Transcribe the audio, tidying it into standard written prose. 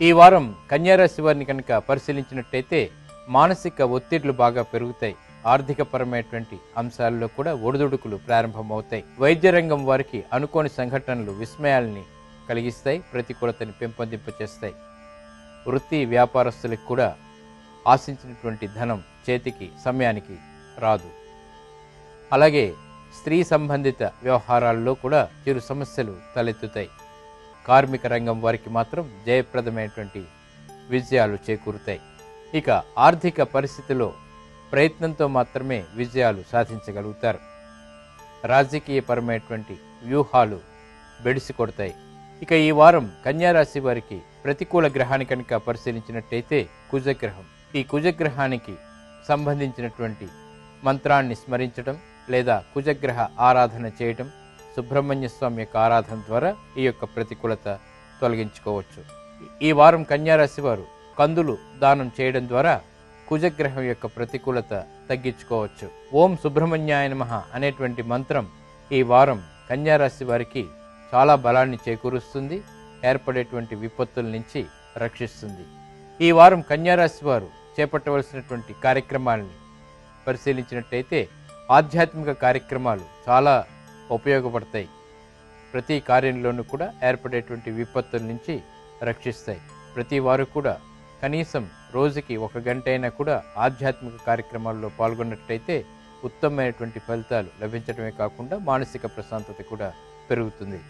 ఈ వారం కన్యారాశి వారిని కనుక పరిశీలించినట్టయితే మానసిక ఒత్తిళ్లు బాగా పెరుగుతాయి. ఆర్థికపరమైనటువంటి అంశాల్లో కూడా ఒడిదుడుకులు ప్రారంభమవుతాయి. వైద్య రంగం వారికి అనుకోని సంఘటనలు విస్మయాల్ని కలిగిస్తాయి, ప్రతికూలతని పెంపొందింపచేస్తాయి. వృత్తి వ్యాపారస్తులకు కూడా ఆశించినటువంటి ధనం చేతికి సమయానికి రాదు. అలాగే స్త్రీ సంబంధిత వ్యవహారాల్లో కూడా చిరు సమస్యలు తలెత్తుతాయి. కార్మిక రంగం వారికి మాత్రం జయప్రదమైనటువంటి విజయాలు చేకూరుతాయి. ఇక ఆర్థిక పరిస్థితిలో ప్రయత్నంతో మాత్రమే విజయాలు సాధించగలుగుతారు. రాజకీయపరమైనటువంటి వ్యూహాలు బెడిసి కొడతాయి. ఇక ఈ వారం కన్యారాశి వారికి ప్రతికూల గ్రహాన్ని కనుక పరిశీలించినట్టయితే కుజగ్రహం. ఈ కుజగ్రహానికి సంబంధించినటువంటి మంత్రాన్ని స్మరించడం లేదా కుజగ్రహ ఆరాధన చేయటం, సుబ్రహ్మణ్య స్వామి యొక్క ఆరాధన ద్వారా ఈ యొక్క ప్రతికూలత తొలగించుకోవచ్చు. ఈ వారం కన్యారాశి వారు కందులు దానం చేయడం ద్వారా కుజగ్రహం యొక్క ప్రతికూలత తగ్గించుకోవచ్చు. ఓం సుబ్రహ్మణ్యాయ నమః అనేటువంటి మంత్రం ఈ వారం కన్యారాశి వారికి చాలా బలాన్ని చేకూరుస్తుంది, ఏర్పడేటువంటి విపత్తుల నుంచి రక్షిస్తుంది. ఈ వారం కన్యారాశి వారు చేపట్టవలసినటువంటి కార్యక్రమాలని పరిశీలించినట్టయితే ఆధ్యాత్మిక కార్యక్రమాలు చాలా ఉపయోగపడతాయి. ప్రతి కార్యంలోనూ కూడా ఏర్పడేటువంటి విపత్తుల నుంచి రక్షిస్తాయి. ప్రతి వారు కూడా కనీసం రోజుకి 1 గంట అయినా కూడా ఆధ్యాత్మిక కార్యక్రమాల్లో పాల్గొన్నట్టయితే ఉత్తమమైనటువంటి ఫలితాలు లభించడమే కాకుండా మానసిక ప్రశాంతత కూడా పెరుగుతుంది.